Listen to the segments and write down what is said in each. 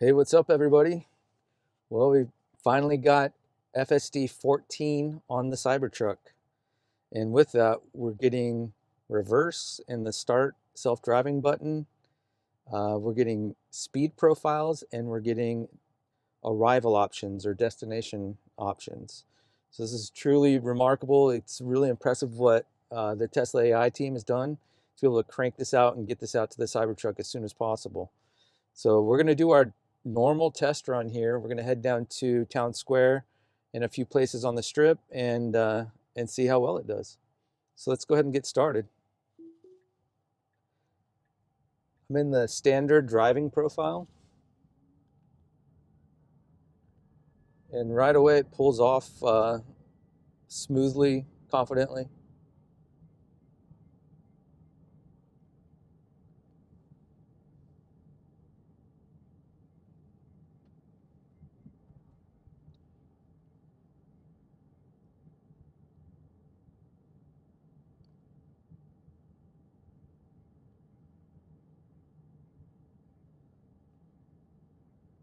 Hey, what's up, everybody? Well, we finally got FSD 14 on the Cybertruck. And with that, we're getting reverse in the start self-driving button. We're getting speed profiles, and we're getting arrival options or destination options. So this is truly remarkable. It's really impressive what the Tesla AI team has done to be able to crank this out and get this out to the Cybertruck as soon as possible. So we're going to do our normal test run here. We're going to head down to Town Square and a few places on the strip and see how well it does. So let's go ahead and get started. I'm in the standard driving profile, and right away it pulls off smoothly, confidently.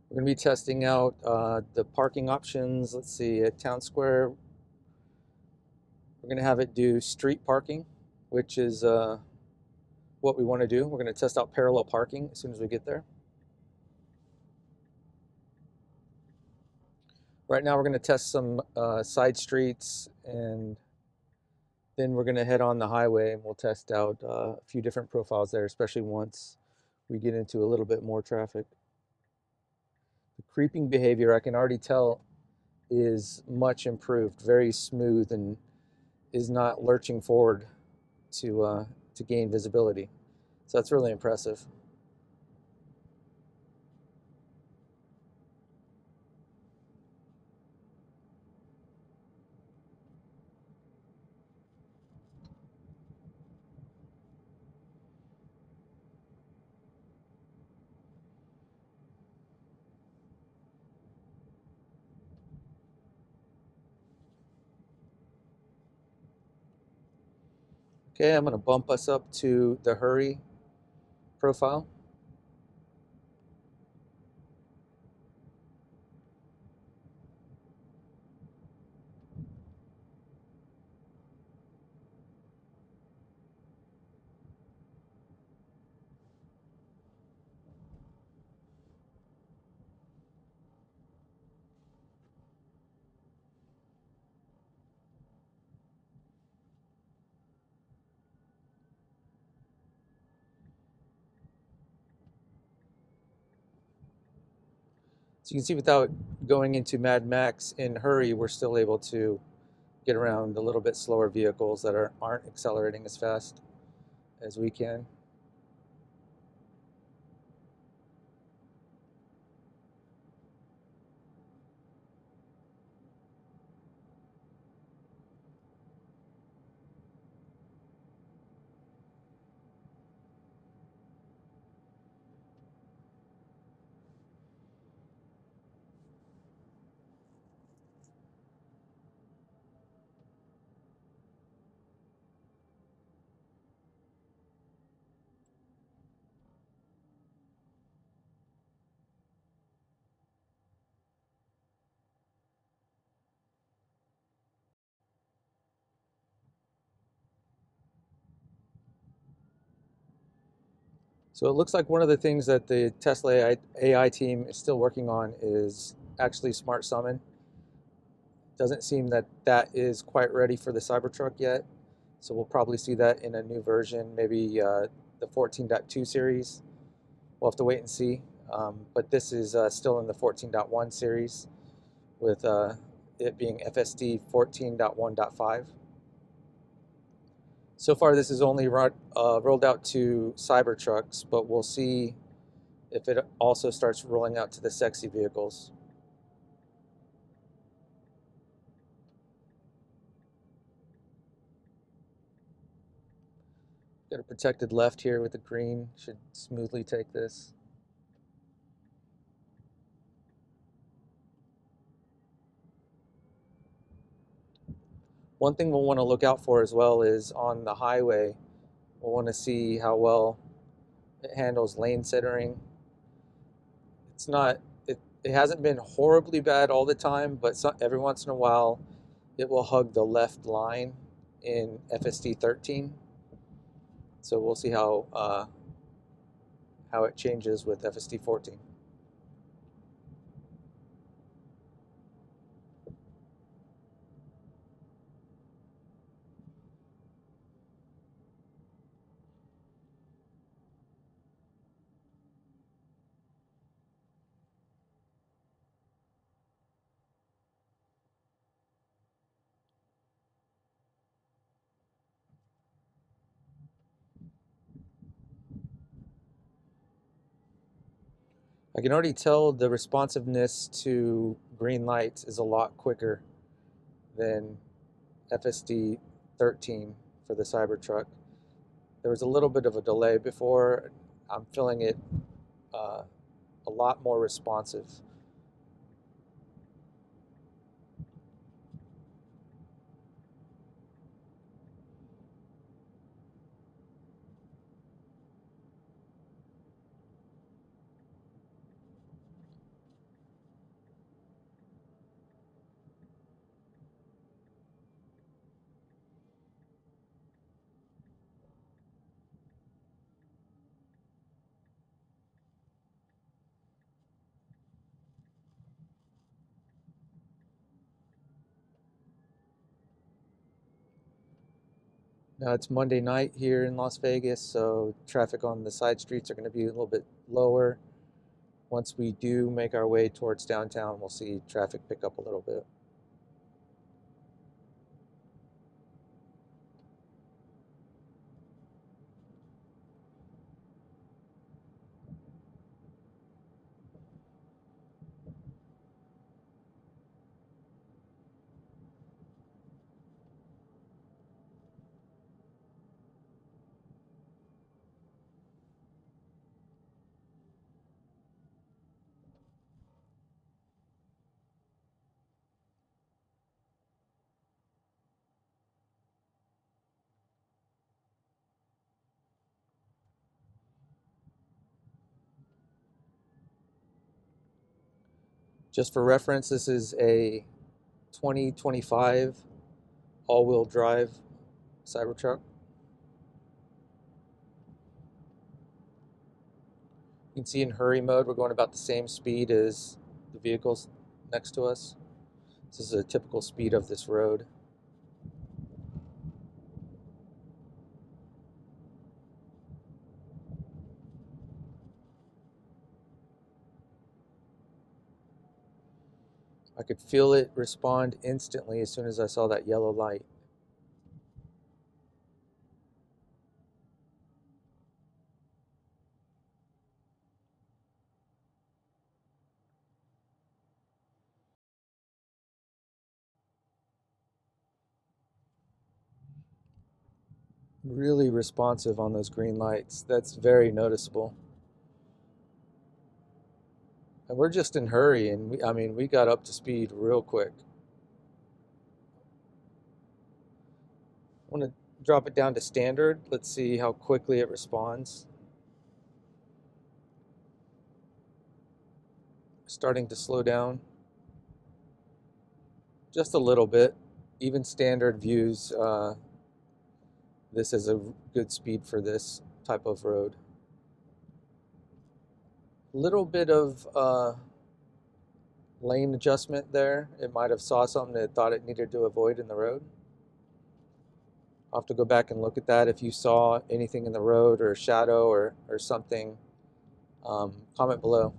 We're going to be testing out the parking options. Let's see, at Town Square, we're going to have it do street parking, which is what we want to do. We're going to test out parallel parking as soon as we get there. Right now we're going to test some side streets, and then we're going to head on the highway and we'll test out a few different profiles there, especially once we get into a little bit more traffic. The creeping behavior, I can already tell, is much improved, very smooth, and is not lurching forward to gain visibility. So that's really impressive. Okay, I'm going to bump us up to the hurry profile. So you can see without going into Mad Max in hurry, we're still able to get around a little bit slower vehicles that aren't accelerating as fast as we can. So it looks like one of the things that the Tesla AI team is still working on is actually Smart Summon. Doesn't seem that that is quite ready for the Cybertruck yet. So we'll probably see that in a new version, maybe the 14.2 series. We'll have to wait and see. But this is still in the 14.1 series with it being FSD 14.1.5. So far, this is only rolled out to Cybertrucks, but we'll see if it also starts rolling out to the sexy vehicles. Got a protected left here with the green, should smoothly take this. One thing we'll want to look out for as well is on the highway, we'll want to see how well it handles lane centering. It's not, it hasn't been horribly bad all the time, but every once in a while it will hug the left line in FSD 13. So we'll see how it changes with FSD 14. I can already tell the responsiveness to green lights is a lot quicker than FSD 13 for the Cybertruck. There was a little bit of a delay before. I'm feeling it uh, a lot more responsive. Now it's Monday night here in Las Vegas, so traffic on the side streets are going to be a little bit lower. Once we do make our way towards downtown, we'll see traffic pick up a little bit. Just for reference, this is a 2025 all-wheel drive Cybertruck. You can see in hurry mode, we're going about the same speed as the vehicles next to us. This is a typical speed of this road. I could feel it respond instantly as soon as I saw that yellow light. Really responsive on those green lights. That's very noticeable. And we're just in hurry, and I mean, we got up to speed real quick. I want to drop it down to standard. Let's see how quickly it responds. Starting to slow down just a little bit. Even standard views this is a good speed for this type of road. Little bit of lane adjustment there. It might have saw something that it thought it needed to avoid in the road. I'll have to go back and look at that. If you saw anything in the road or a shadow or something, comment below.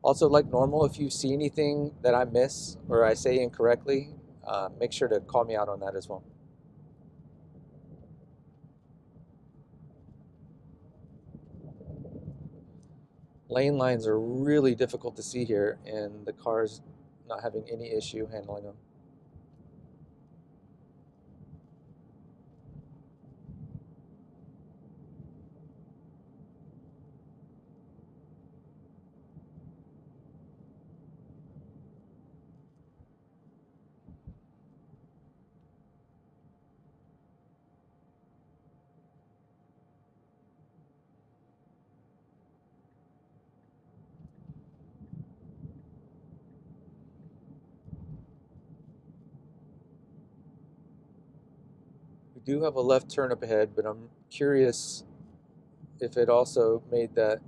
Also, like normal, if you see anything that I miss or I say incorrectly, make sure to call me out on that as well. Lane lines are really difficult to see here, and the car's not having any issue handling them. do have a left turn up ahead, but I'm curious if it also made that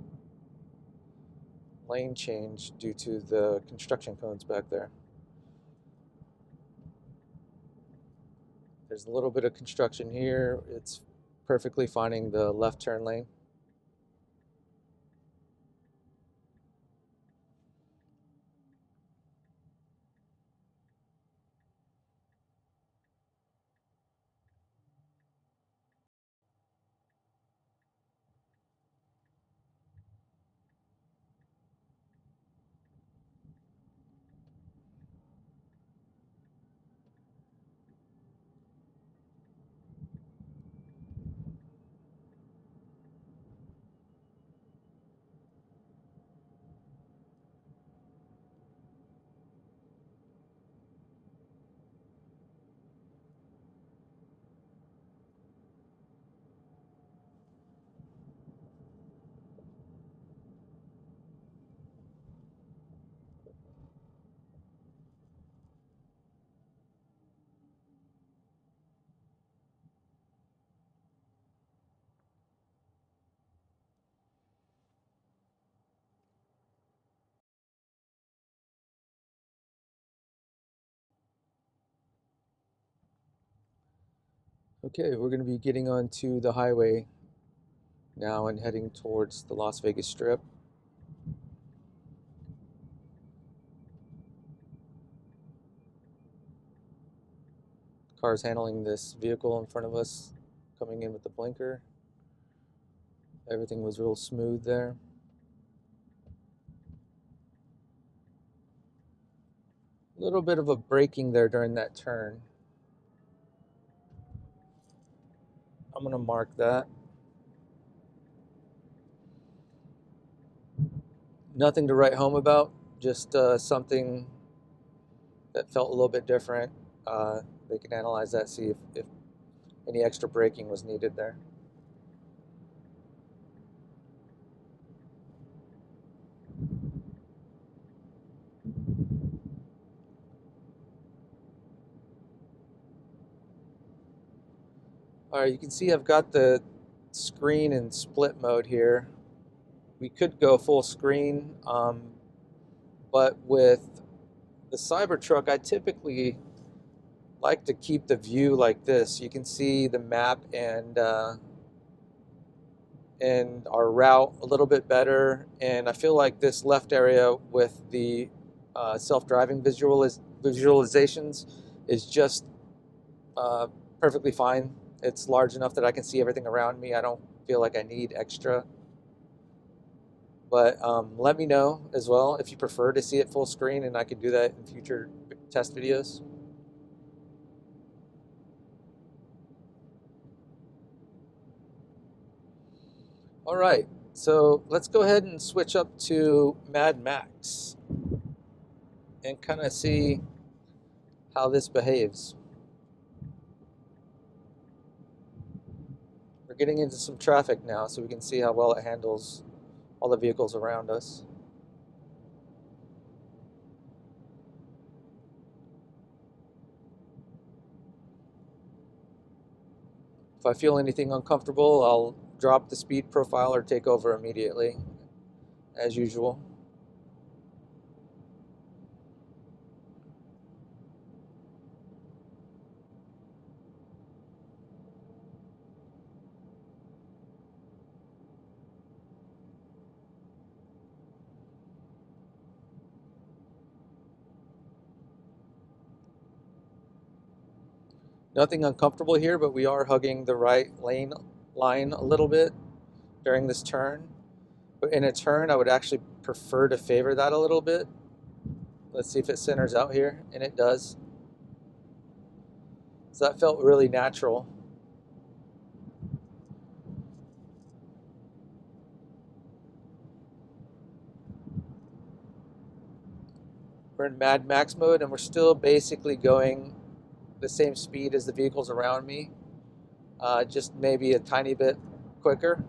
lane change due to the construction cones back there. There's a little bit of construction here. It's perfectly finding the left turn lane. Okay, we're going to be getting onto the highway now and heading towards the Las Vegas Strip. Car's handling this vehicle in front of us, coming in with the blinker. Everything was real smooth there. A little bit of a braking there during that turn. I'm going to mark that. Nothing to write home about, just something that felt a little bit different. They can analyze that, see if any extra braking was needed there. All right, you can see I've got the screen in split mode here. We could go full screen, but with the Cybertruck, I typically like to keep the view like this. You can see the map and our route a little bit better. And I feel like this left area with the self-driving visualizations is just perfectly fine. It's large enough that I can see everything around me. I don't feel like I need extra. But let me know as well if you prefer to see it full screen, and I could do that in future test videos. All right, so let's go ahead and switch up to Mad Max and kind of see how this behaves. We're getting into some traffic now, so we can see how well it handles all the vehicles around us. If I feel anything uncomfortable, I'll drop the speed profile or take over immediately, as usual. Nothing uncomfortable here, but we are hugging the right lane line a little bit during this turn. But in a turn, I would actually prefer to favor that a little bit. Let's see if it centers out here, and it does. So that felt really natural. We're in Mad Max mode, and we're still basically going the same speed as the vehicles around me, just maybe a tiny bit quicker.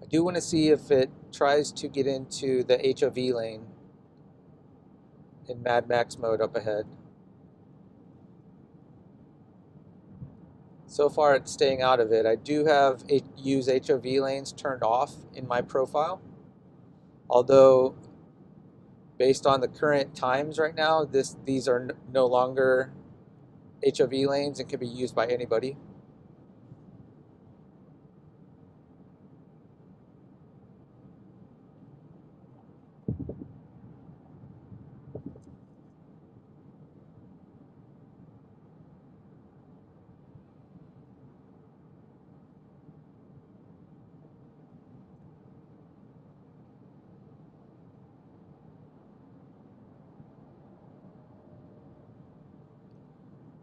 I do want to see if it tries to get into the HOV lane in Mad Max mode up ahead. So far it's staying out of it. I do have use HOV lanes turned off in my profile. Although based on the current times right now, these are no longer HOV lanes and can be used by anybody.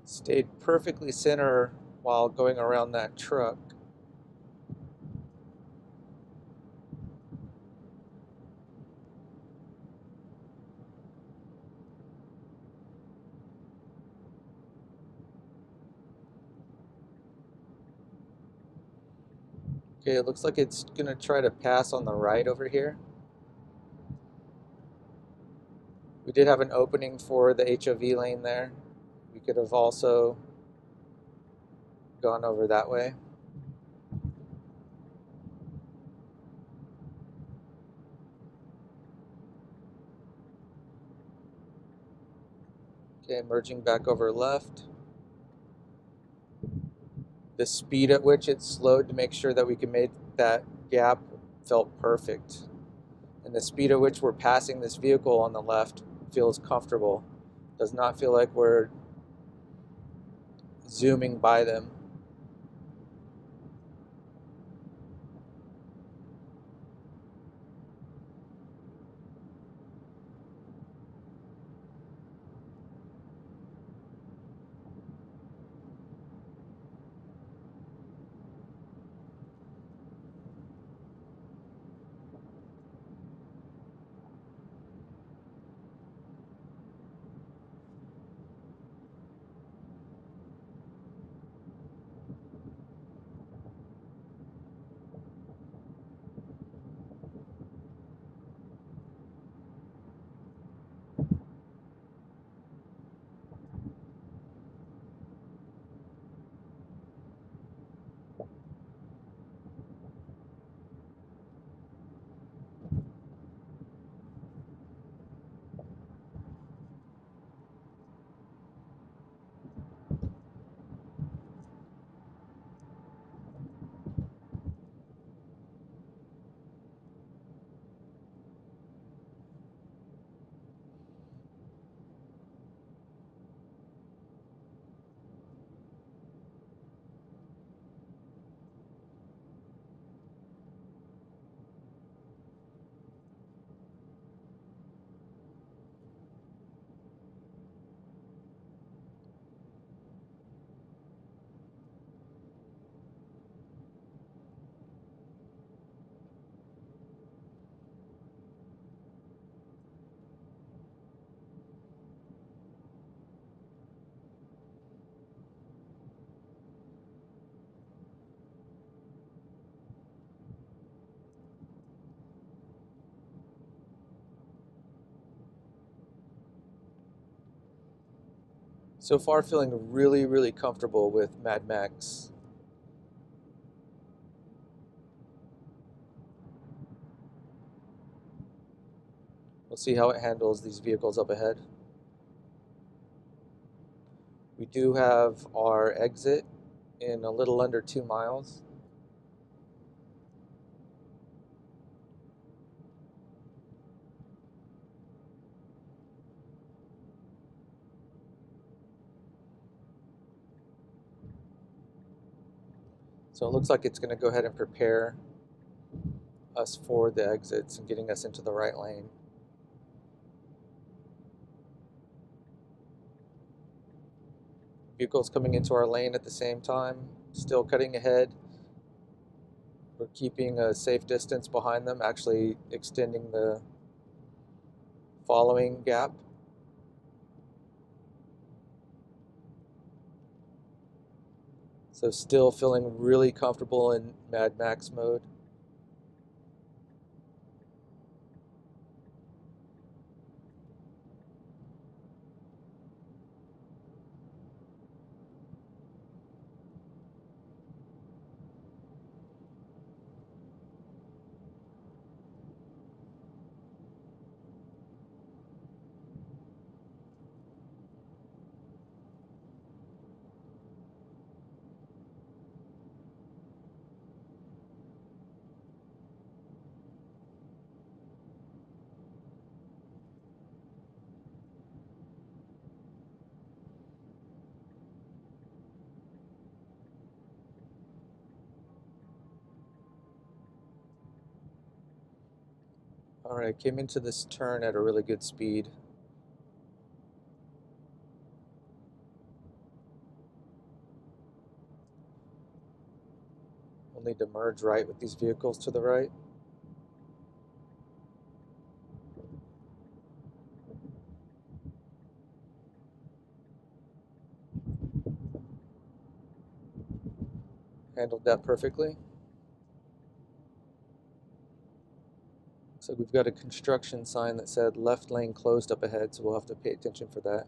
Stayed perfectly center while going around that truck. Okay, it looks like it's gonna try to pass on the right over here. We did have an opening for the HOV lane there. We could have also gone over that way. Okay, merging back over left. The speed at which it slowed to make sure that we could make that gap felt perfect. And the speed at which we're passing this vehicle on the left feels comfortable. Does not feel like we're zooming by them. So far feeling really, really comfortable with Mad Max. We'll see how it handles these vehicles up ahead. We do have our exit in a little under 2 miles. So it looks like it's going to go ahead and prepare us for the exits and getting us into the right lane. Vehicles coming into our lane at the same time, still cutting ahead. We're keeping a safe distance behind them, actually extending the following gap. So still feeling really comfortable in Mad Max mode. All right, came into this turn at a really good speed. We'll need to merge right with these vehicles to the right. Handled that perfectly. So we've got a construction sign that said left lane closed up ahead, so we'll have to pay attention for that.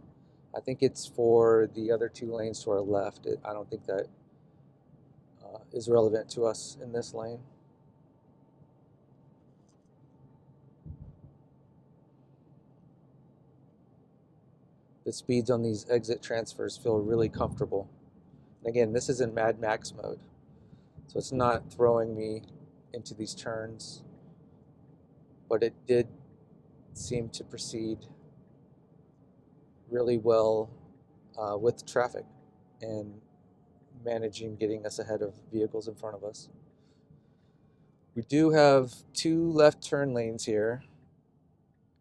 I think it's for the other 2 lanes to our left. I don't think that is relevant to us in this lane. The speeds on these exit transfers feel really comfortable. And again, this is in Mad Max mode, so it's not throwing me into these turns, but it did seem to proceed really well with traffic and managing getting us ahead of vehicles in front of us. We do have 2 left turn lanes here,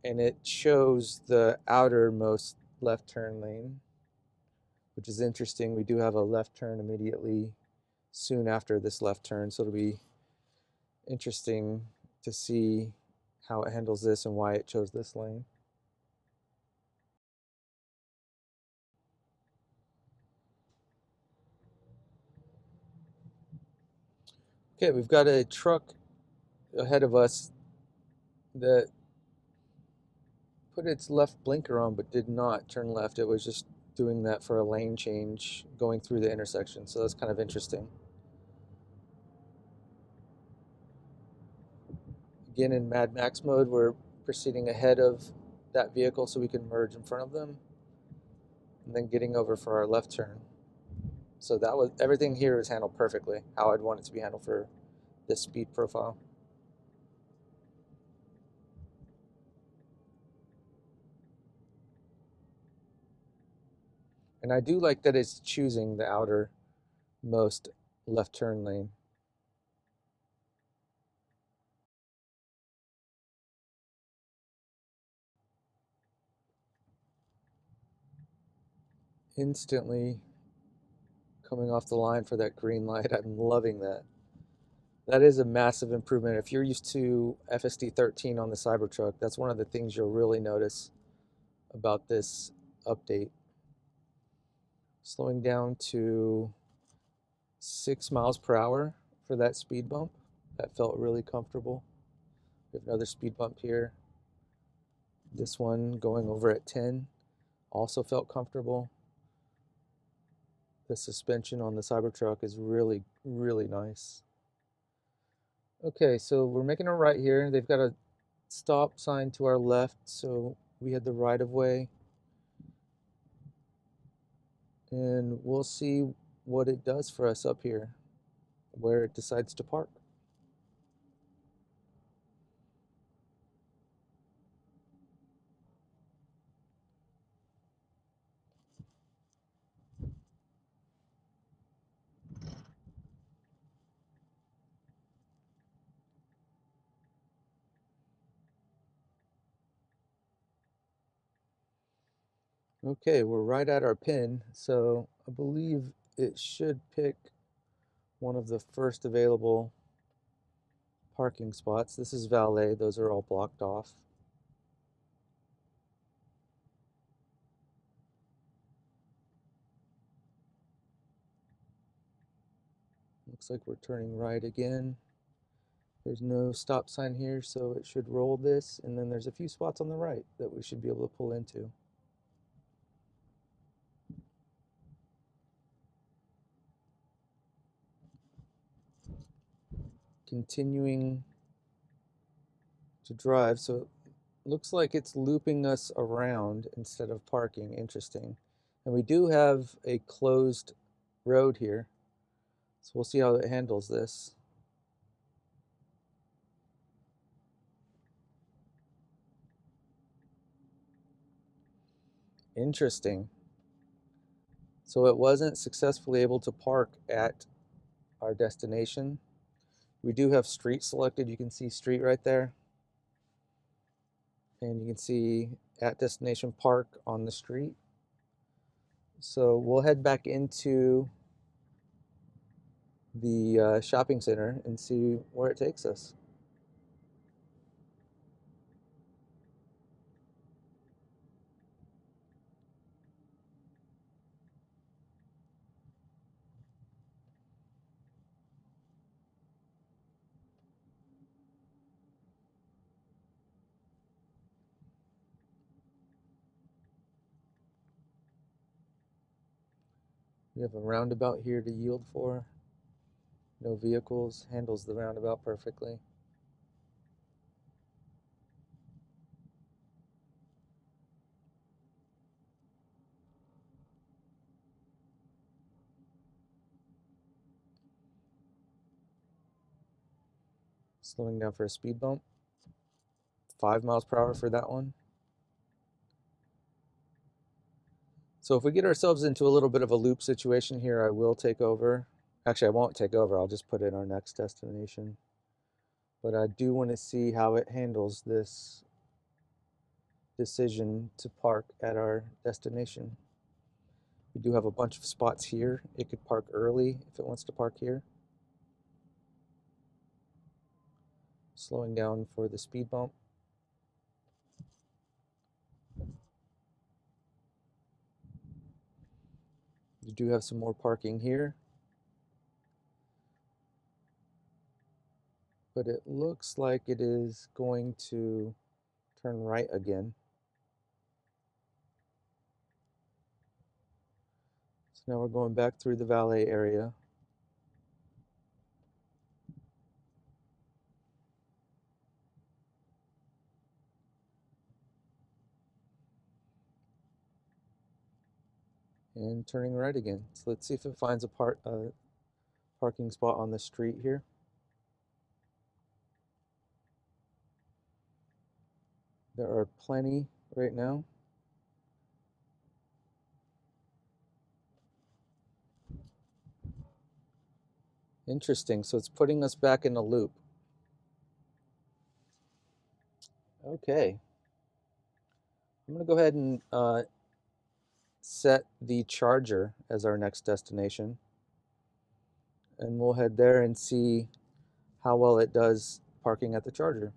and it shows the outermost left turn lane, which is interesting. We do have a left turn immediately soon after this left turn, so it'll be interesting to see how it handles this and why it chose this lane. Okay, we've got a truck ahead of us that put its left blinker on but did not turn left. It was just doing that for a lane change going through the intersection, so that's kind of interesting. Again, in Mad Max mode, we're proceeding ahead of that vehicle so we can merge in front of them, and then getting over for our left turn. So that was everything here is handled perfectly, how I'd want it to be handled for this speed profile. And I do like that it's choosing the outermost left turn lane. Instantly coming off the line for that green light. I'm loving that. That is a massive improvement. If you're used to FSD 13 on the Cybertruck, that's one of the things you'll really notice about this update. Slowing down to 6 miles per hour for that speed bump. That felt really comfortable. We have another speed bump here. This one going over at 10 also felt comfortable. The suspension on the Cybertruck is really, really nice. Okay, so we're making a right here. They've got a stop sign to our left, so we had the right of way. And we'll see what it does for us up here, where it decides to park. Okay, we're right at our pin, so I believe it should pick one of the first available parking spots. This is valet, those are all blocked off. Looks like we're turning right again. There's no stop sign here, so it should roll this, and then there's a few spots on the right that we should be able to pull into. Continuing to drive, so it looks like it's looping us around instead of parking. Interesting. And we do have a closed road here, so we'll see how it handles this. Interesting. So it wasn't successfully able to park at our destination. We do have street selected. You can see street right there. And you can see at destination park on the street. So we'll head back into the shopping center and see where it takes us. We have a roundabout here to yield for. No vehicles, handles the roundabout perfectly. Slowing down for a speed bump. 5 miles per hour for that one. So if we get ourselves into a little bit of a loop situation here, I will take over. Actually, I won't take over. I'll just put in our next destination. But I do want to see how it handles this decision to park at our destination. We do have a bunch of spots here. It could park early if it wants to park here. Slowing down for the speed bump. You do have some more parking here. But it looks like it is going to turn right again. So now we're going back through the valet area. And turning right again. So let's see if it finds a parking spot on the street here. There are plenty right now. Interesting, so it's putting us back in a loop. Okay. I'm gonna go ahead and set the charger as our next destination. And we'll head there and see how well it does parking at the charger.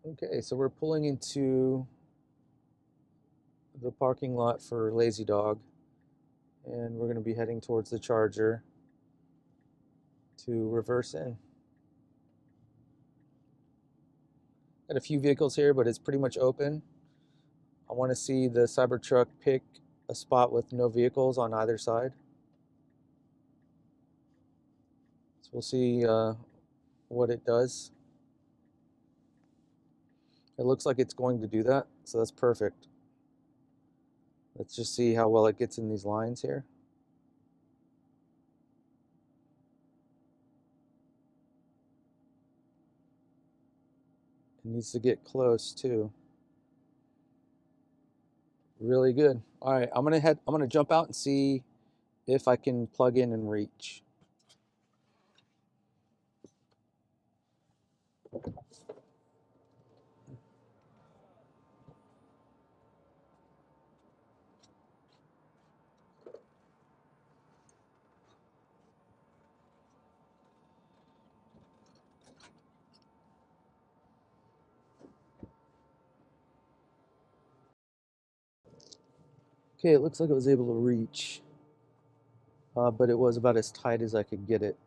Okay, so we're pulling into the parking lot for Lazy Dog, and we're going to be heading towards the charger to reverse in. Got a few vehicles here, but it's pretty much open. I want to see the Cybertruck pick a spot with no vehicles on either side. So we'll see what it does. It looks like it's going to do that, so that's perfect. Let's just see how well it gets in these lines here. It needs to get close too. Really good. All right, I'm gonna jump out and see if I can plug in and reach. Okay, it looks like I was able to reach, but it was about as tight as I could get it.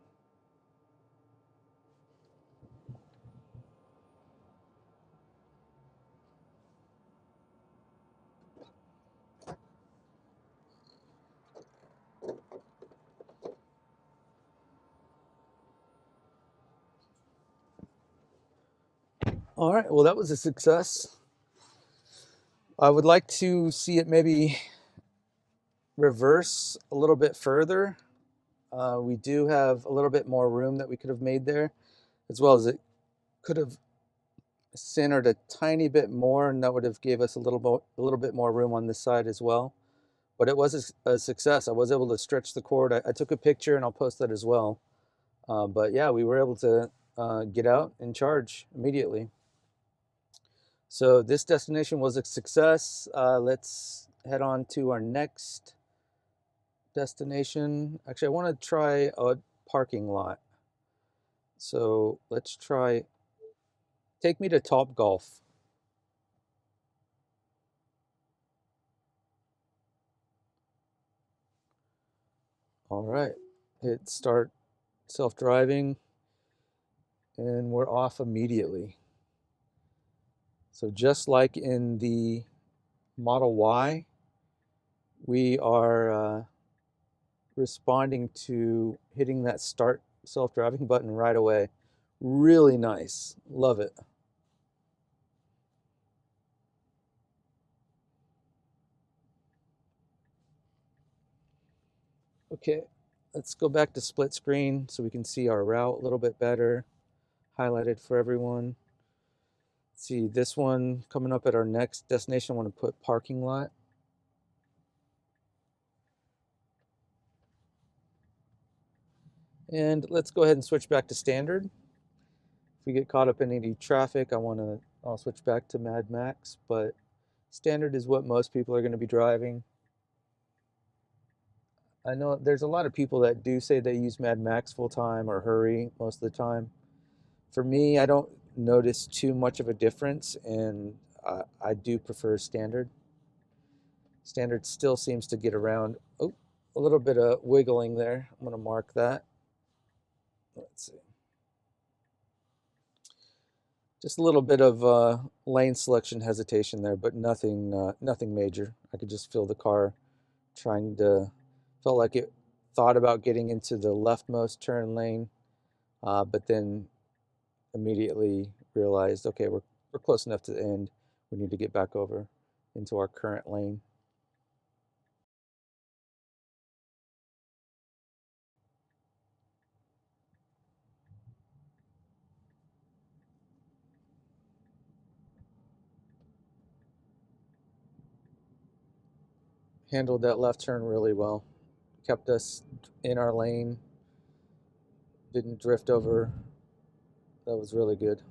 All right, well, that was a success. I would like to see it maybe reverse a little bit further. We do have a little bit more room that we could have made there, as well as it could have centered a tiny bit more, and that would have gave us a little bit more room on this side as well. But it was a success. I was able to stretch the cord. I took a picture, and I'll post that as well. But yeah, we were able to get out and charge immediately. So this destination was a success. Let's head on to our next destination. Actually, I want to try a parking lot. So let's try, take me to Topgolf. All right, hit start self-driving, and we're off immediately. So just like in the Model Y, we are responding to hitting that start self-driving button right away. Really nice, love it. Okay, let's go back to split screen so we can see our route a little bit better, highlighted for everyone. Let's see, this one coming up at our next destination, I want to put parking lot. And let's go ahead and switch back to standard. If we get caught up in any traffic, I'll switch back to Mad Max, but standard is what most people are going to be driving. I know there's a lot of people that do say they use Mad Max full time or Hurry most of the time. For me, I don't notice too much of a difference, and I do prefer standard. Standard still seems to get around. Oh, a little bit of wiggling there. I'm going to mark that. Let's see. Just a little bit of lane selection hesitation there, but nothing major. I could just feel the car felt like it thought about getting into the leftmost turn lane, but then immediately realized, okay, we're close enough to the end. We need to get back over into our current lane. Handled that left turn really well. Kept us in our lane. Didn't drift over. That was really good.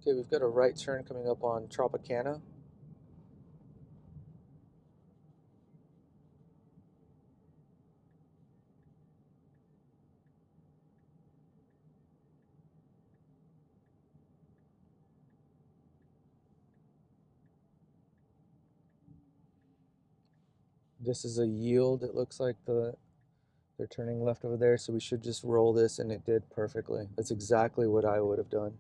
Okay, we've got a right turn coming up on Tropicana. This is a yield. It looks like they're turning left over there, so we should just roll this, and it did perfectly. That's exactly what I would have done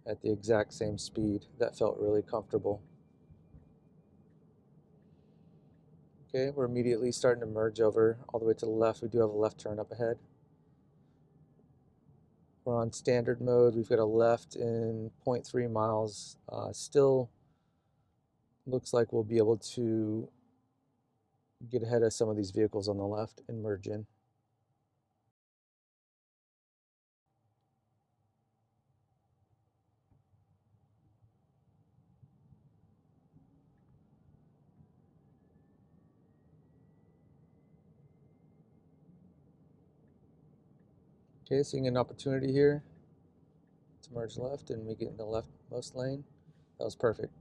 at the exact same speed. That felt really comfortable. Okay, we're immediately starting to merge over all the way to the left. We do have a left turn up ahead. We're on standard mode. We've got a left in 0.3 miles. Still looks like we'll be able to get ahead of some of these vehicles on the left and merge in. Okay, seeing an opportunity here to merge left, and we get in the leftmost lane. That was perfect.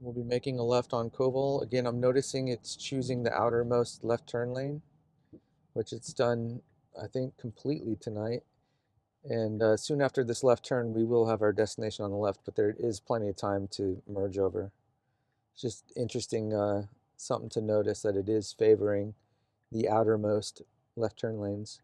We'll be making a left on Koval. Again, I'm noticing it's choosing the outermost left turn lane, which it's done, I think, completely tonight. And soon after this left turn, we will have our destination on the left, but there is plenty of time to merge over. It's just interesting, something to notice that it is favoring the outermost left turn lanes.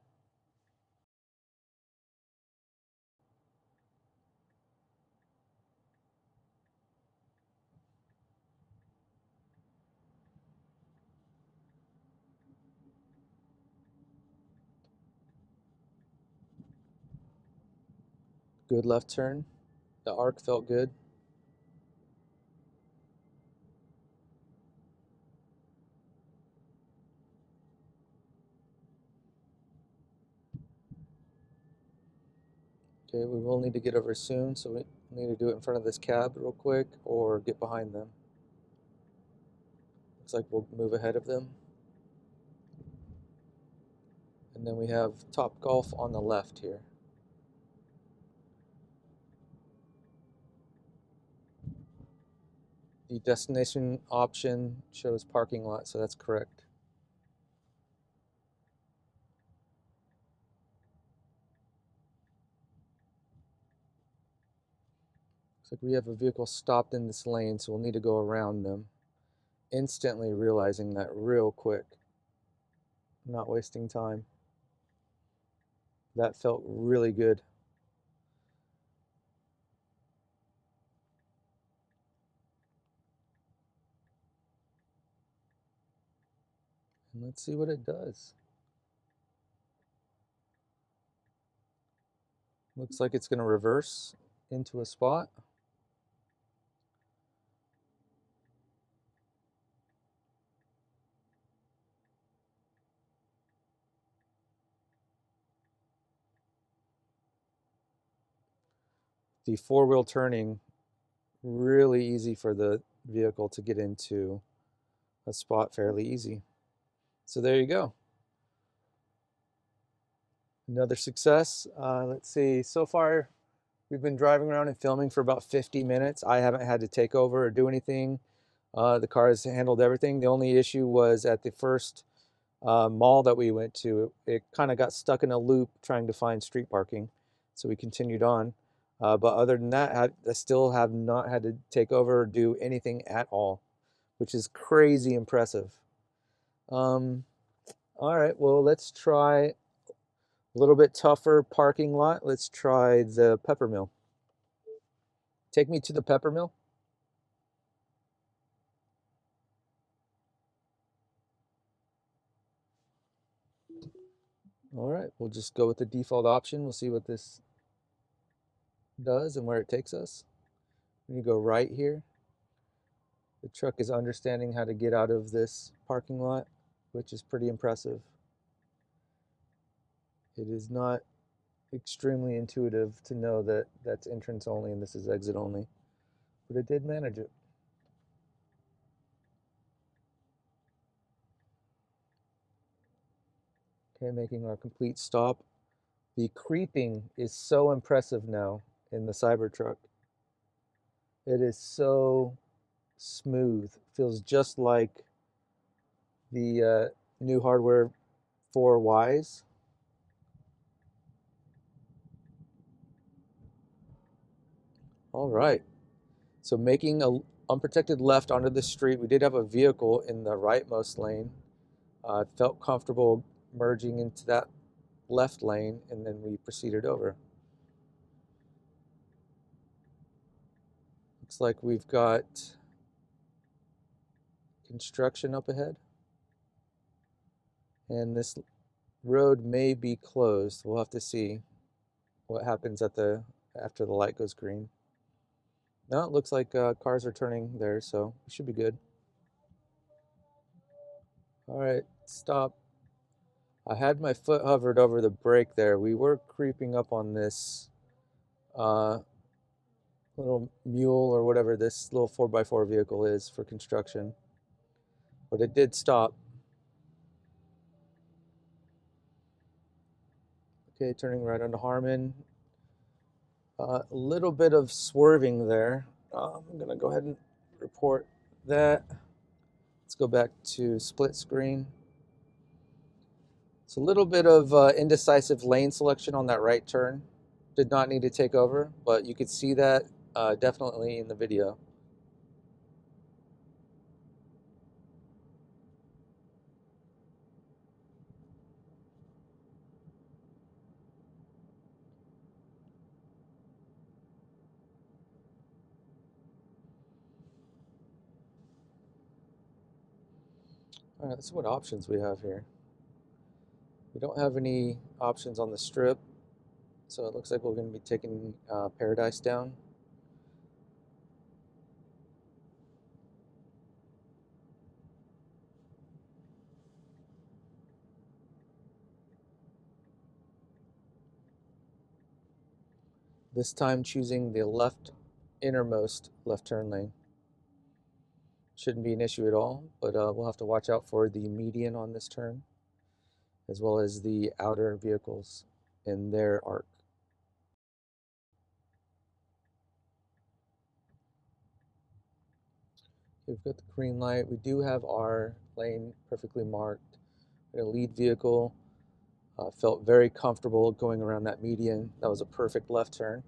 Good left turn. The arc felt good. Okay, we will need to get over soon, so we need to do it in front of this cab real quick or get behind them. Looks like we'll move ahead of them. And then we have Topgolf on the left here. The destination option shows parking lot, so that's correct. Looks like we have a vehicle stopped in this lane, so we'll need to go around them. Instantly realizing that real quick. Not wasting time. That felt really good. And let's see what it does. Looks like it's going to reverse into a spot. The four-wheel turning, really easy for the vehicle to get into a spot fairly easy. So there you go. Another success. Let's see, so far we've been driving around and filming for about 50 minutes. I haven't had to take over or do anything. The car has handled everything. The only issue was at the first mall that we went to. It kind of got stuck in a loop trying to find street parking. So we continued on. But other than that, I still have not had to take over or do anything at all, which is crazy impressive. All right, well, let's try a little bit tougher parking lot. Let's try the Peppermill. Take me to the Peppermill. All right, we'll just go with the default option. We'll see what this does and where it takes us. You go right here. The truck is understanding how to get out of this parking lot, which is pretty impressive. It is not extremely intuitive to know that that's entrance only and this is exit only, but it did manage it. Okay, making our complete stop. The creeping is so impressive now in the Cybertruck. It is so smooth. Feels just like the new hardware 4Ys. All right. So making a unprotected left onto the street, we did have a vehicle in the rightmost lane. Felt comfortable merging into that left lane, and then we proceeded over. Looks like we've got construction up ahead, and this road may be closed. We'll have to see what happens after the light goes green. No, it looks like cars are turning there, so we should be good. All right, stop. I had my foot hovered over the brake there. We were creeping up on this uh, little mule or whatever this little 4x4 vehicle is for construction, but it did stop. Okay, turning right onto Harmon. A little bit of swerving there. I'm gonna go ahead and report that. Let's go back to split screen. It's a little bit of indecisive lane selection on that right turn. Did not need to take over, but you could see that definitely in the video. All right, let's see what options we have here. We don't have any options on the strip, so it looks like we're going to be taking Paradise down. This time choosing the innermost left turn lane. Shouldn't be an issue at all, but we'll have to watch out for the median on this turn, as well as the outer vehicles in their arc. We've got the green light. We do have our lane perfectly marked. A lead vehicle felt very comfortable going around that median. That was a perfect left turn.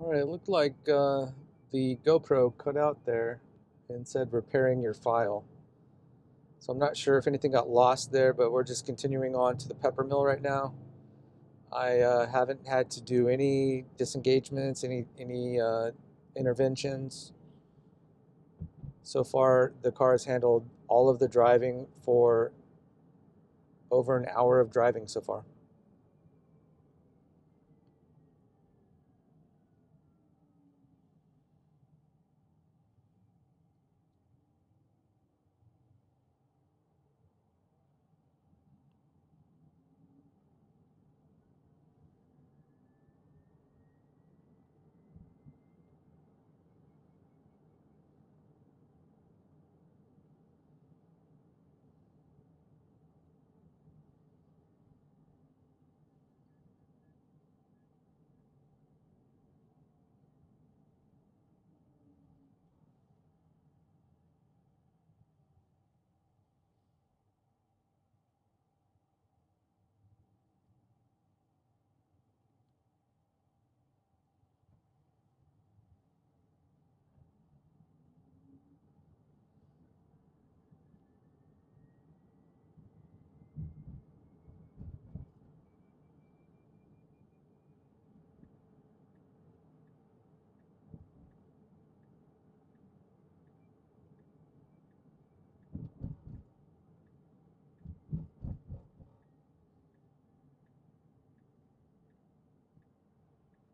All right, it looked like the GoPro cut out there and said repairing your file. So I'm not sure if anything got lost there, but we're just continuing on to the Peppermill right now. I haven't had to do any disengagements, any interventions. So far, the car has handled all of the driving for over an hour of driving so far.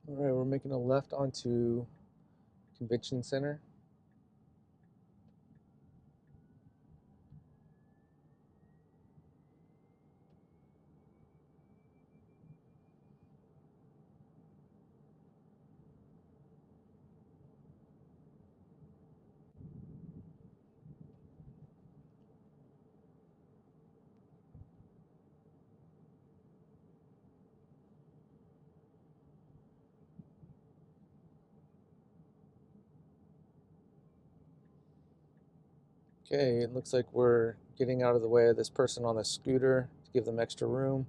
All right, we're making a left onto Convention Center. Okay, it looks like we're getting out of the way of this person on the scooter to give them extra room.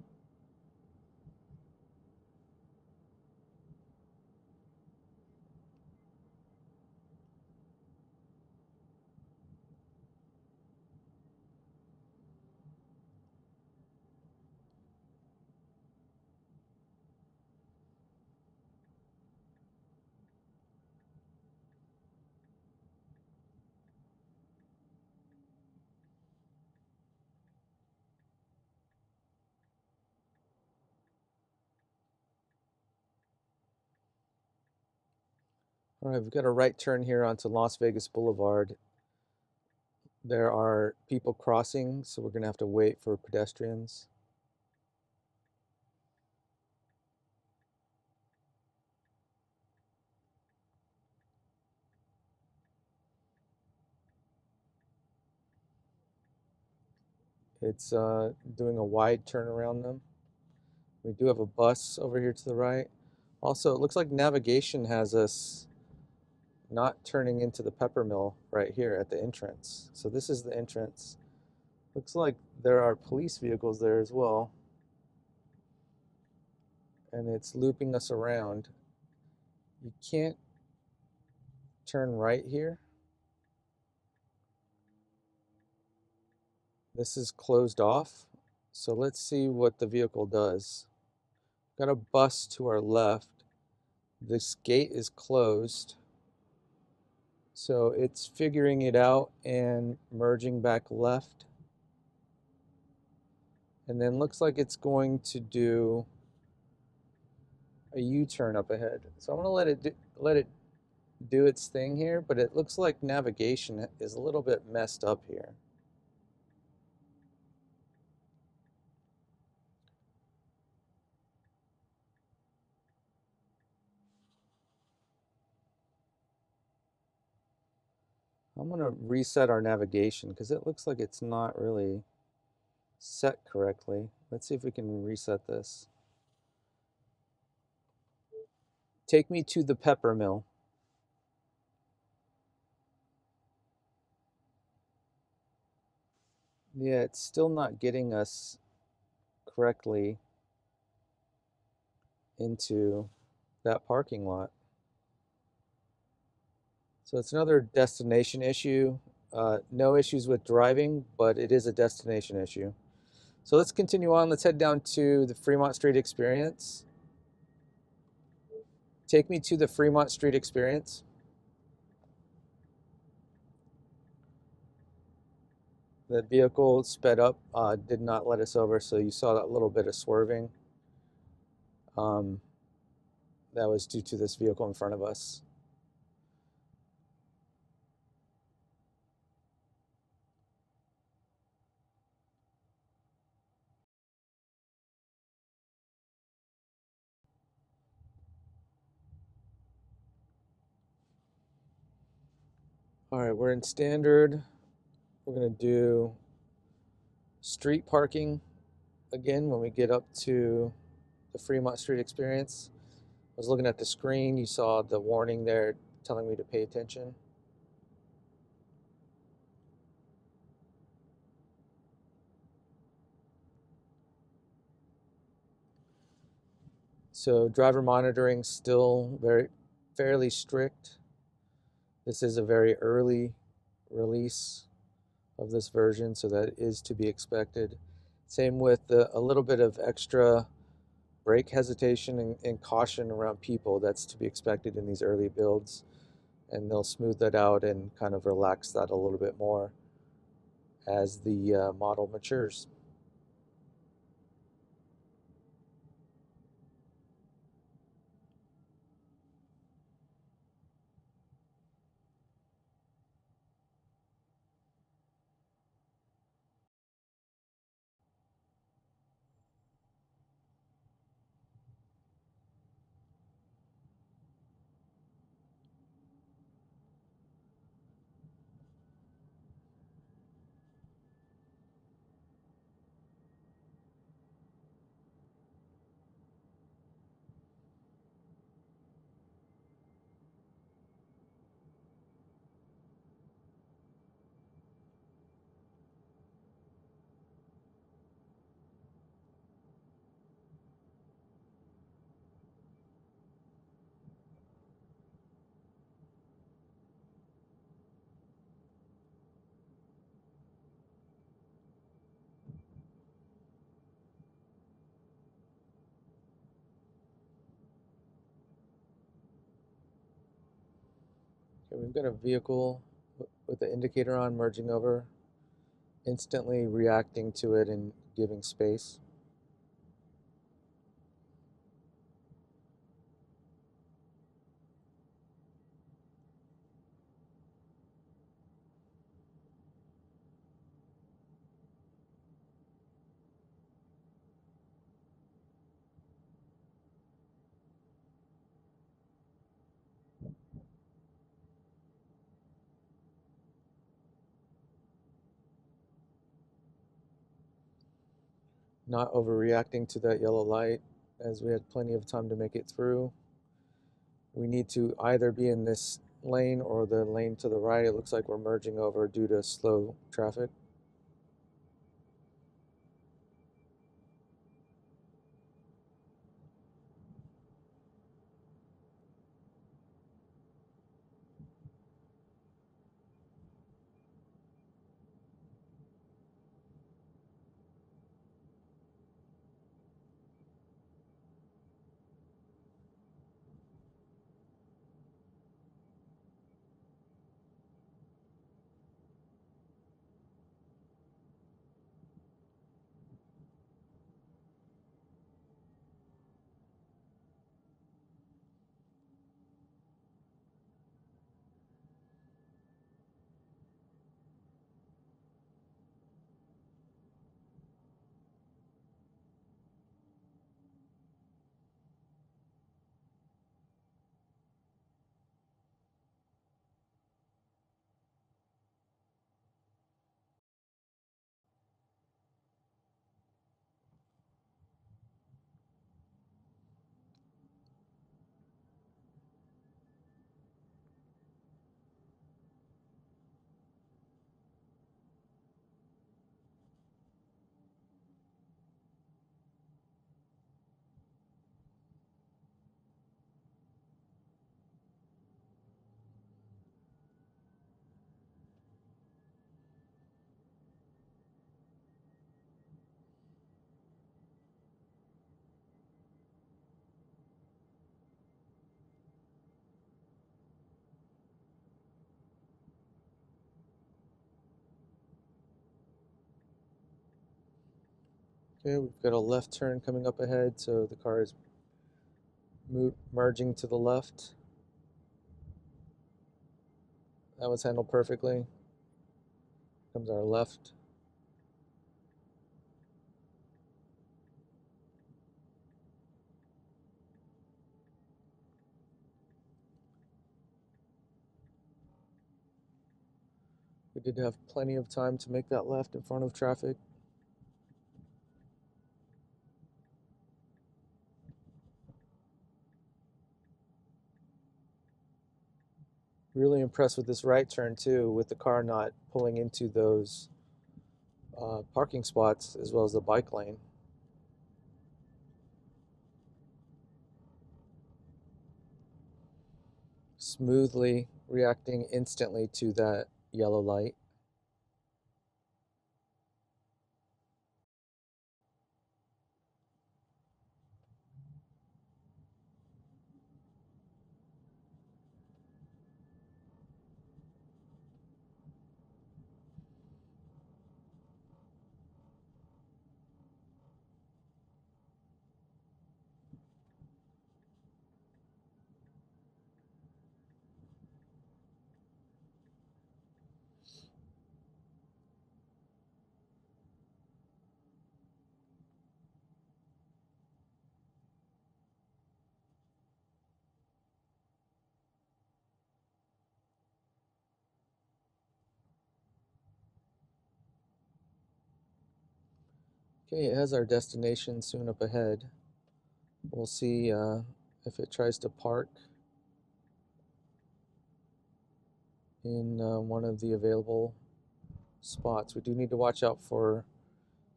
All right, we've got a right turn here onto Las Vegas Boulevard. There are people crossing, so we're going to have to wait for pedestrians. It's doing a wide turn around them. We do have a bus over here to the right. Also, it looks like navigation has us not turning into the Peppermill right here at the entrance. So this is the entrance. Looks like there are police vehicles there as well. And it's looping us around. You can't turn right here. This is closed off. So let's see what the vehicle does. Got a bus to our left. This gate is closed. So it's figuring it out and merging back left. And then looks like it's going to do a U-turn up ahead. So I'm going to let it do its thing here, but it looks like navigation is a little bit messed up here. I'm going to reset our navigation because it looks like it's not really set correctly. Let's see if we can reset this. Take me to the Peppermill. Yeah, it's still not getting us correctly into that parking lot. So it's another destination issue. No issues with driving, but it is a destination issue. So let's continue on. Let's head down to the Fremont Street Experience. Take me to the Fremont Street Experience. The vehicle sped up, did not let us over, so you saw that little bit of swerving. Um, that was due to this vehicle in front of us. All right, we're in standard. We're going to do street parking again when we get up to the Fremont Street Experience. I was looking at the screen. You saw the warning there telling me to pay attention. So driver monitoring still fairly strict. This is a very early release of this version, so that is to be expected. Same with a little bit of extra brake hesitation and caution around people. That's to be expected in these early builds, and they'll smooth that out and kind of relax that a little bit more as the model matures. Okay, we've got a vehicle with the indicator on merging over, instantly reacting to it and giving space. Not overreacting to that yellow light, as we had plenty of time to make it through. We need to either be in this lane or the lane to the right. It looks like we're merging over due to slow traffic. Okay, we've got a left turn coming up ahead, so the car is merging to the left. That was handled perfectly. Comes our left. We did have plenty of time to make that left in front of traffic. Really impressed with this right turn too, with the car not pulling into those parking spots as well as the bike lane. Smoothly reacting instantly to that yellow light. Okay, it has our destination soon up ahead. We'll see if it tries to park in one of the available spots. We do need to watch out for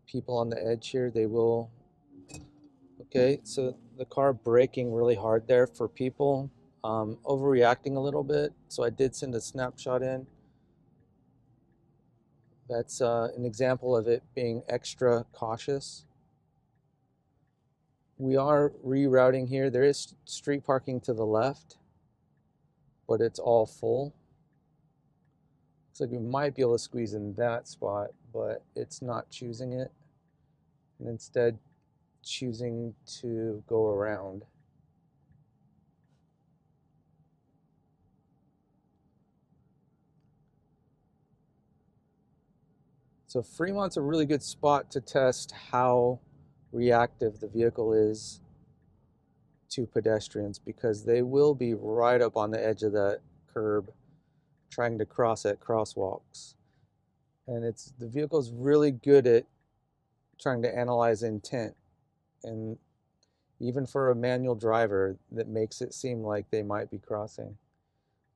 people on the edge here. They will. Okay, so the car braking really hard there for people, overreacting a little bit. So I did send a snapshot in. That's an example of it being extra cautious. We are rerouting here. There is street parking to the left, but it's all full. Looks like we might be able to squeeze in that spot, but it's not choosing it, and instead choosing to go around. So Fremont's a really good spot to test how reactive the vehicle is to pedestrians, because they will be right up on the edge of that curb trying to cross at crosswalks. And the vehicle's really good at trying to analyze intent. And even for a manual driver, that makes it seem like they might be crossing.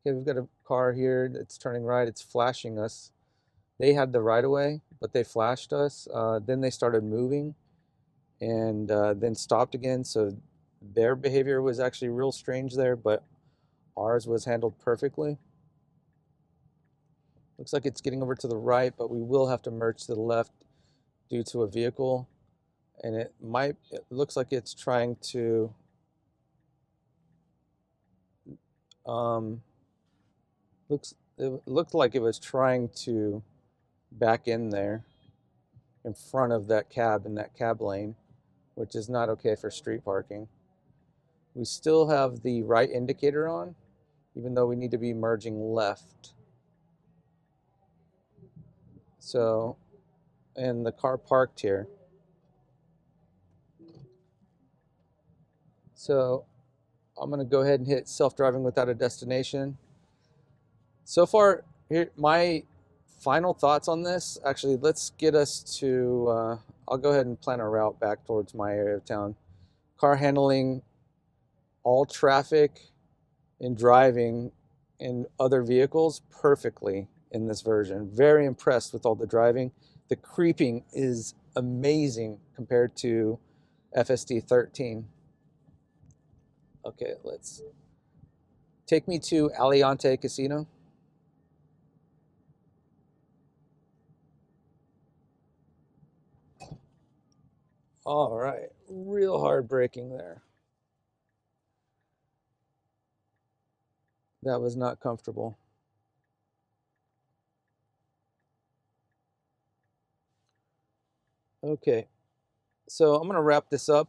Okay, we've got a car here that's turning right. It's flashing us. They had the right of way, but they flashed us. Then they started moving and then stopped again. So their behavior was actually real strange there, but ours was handled perfectly. Looks like it's getting over to the right, but we will have to merge to the left due to a vehicle. And it looks like it's trying to it looked like it was trying to back in there in front of that cab in that cab lane, which is not okay for street parking. We still have the right indicator on, even though we need to be merging left. So, and the car parked here. So I'm gonna go ahead and hit self-driving without a destination. So far, here my final thoughts on this. Actually, let's get us to, I'll go ahead and plan a route back towards my area of town. Car handling all traffic and driving in other vehicles perfectly in this version. Very impressed with all the driving. The creeping is amazing compared to FSD 13. Okay, let's take me to Aliante Casino. All right, real hard braking there. That was not comfortable. Okay, So I'm going to wrap this up.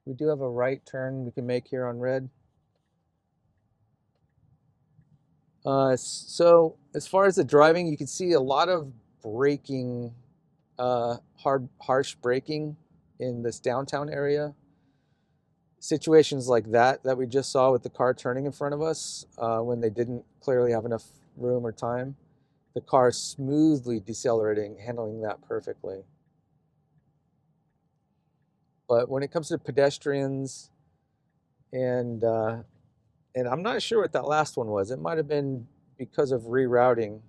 We do have a right turn we can make here on red. So as far as the driving, you can see a lot of braking, harsh braking in this downtown area. Situations like that we just saw with the car turning in front of us when they didn't clearly have enough room or time. The car smoothly decelerating, handling that perfectly. But when it comes to pedestrians and I'm not sure what that last one was. It might have been because of rerouting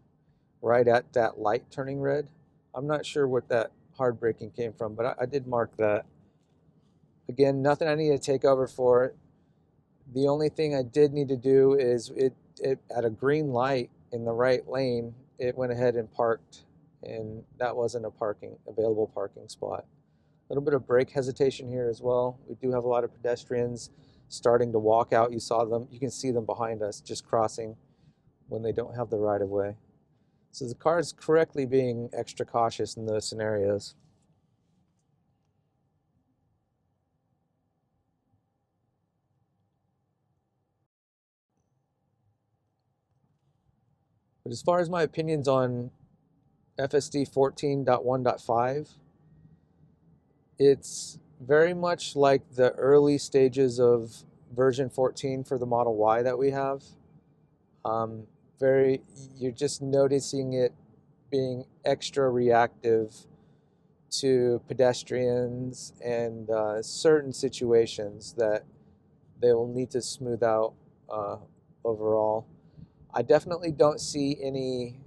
right at that light turning red. I'm not sure what that hard braking came from, but I did mark that. Again, nothing I need to take over for it. The only thing I did need to do is it at a green light in the right lane, it went ahead and parked, and that wasn't a available parking spot. A little bit of brake hesitation here as well. We do have a lot of pedestrians starting to walk out. You saw them, you can see them behind us just crossing when they don't have the right of way. So the car is correctly being extra cautious in those scenarios. But as far as my opinions on FSD 14.1.5, it's very much like the early stages of version 14 for the Model Y that we have. Um, you're just noticing it being extra reactive to pedestrians and certain situations that they will need to smooth out uh, overall. I definitely don't see any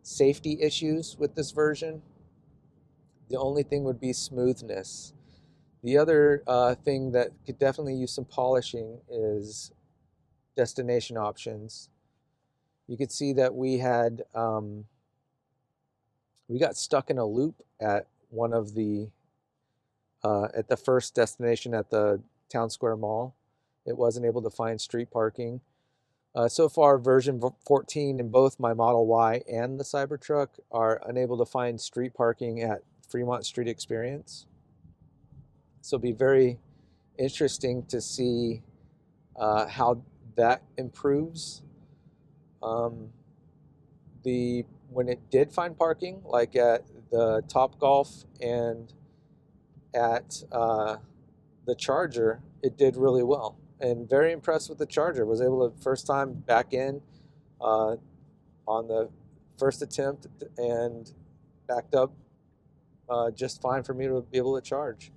safety issues with this version. The only thing would be smoothness. The other thing that could definitely use some polishing is destination options. You could see that we got stuck in a loop at one of the at the first destination at the Town Square Mall. It wasn't able to find street parking. So far, version 14 in both my Model Y and the Cybertruck are unable to find street parking at Fremont Street Experience. So it'll be very interesting to see how that improves. Um, when it did find parking, like at the Topgolf and at the Charger, it did really well. And very impressed with the Charger. Was able to first time back in uh, on the first attempt and backed up just fine for me to be able to charge.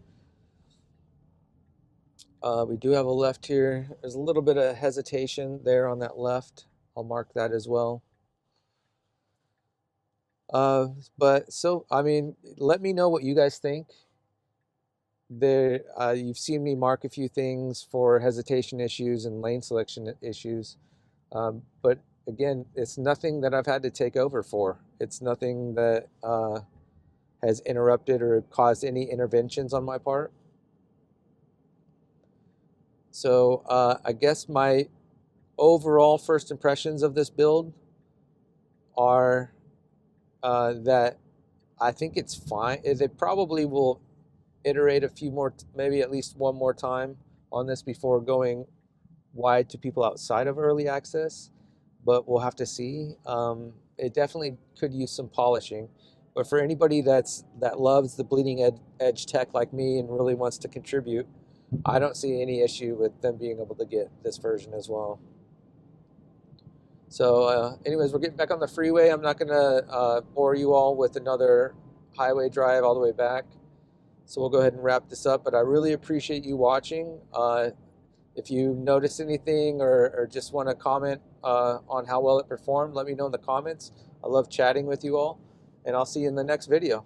We do have a left here. There's a little bit of hesitation there on that left. I'll mark that as well. But so, I mean, let me know what you guys think. You've seen me mark a few things for hesitation issues and lane selection issues. But again, it's nothing that I've had to take over for. It's nothing that has interrupted or caused any interventions on my part. So I guess my overall first impressions of this build are that I think it's fine. They probably will iterate a few more, maybe at least one more time on this before going wide to people outside of early access, but we'll have to see. It definitely could use some polishing, but for anybody that loves the bleeding edge tech like me and really wants to contribute, I don't see any issue with them being able to get this version as well. So anyways, we're getting back on the freeway. I'm not going to bore you all with another highway drive all the way back. So we'll go ahead and wrap this up. But I really appreciate you watching. If you noticed anything or just want to comment on how well it performed, let me know in the comments. I love chatting with you all. And I'll see you in the next video.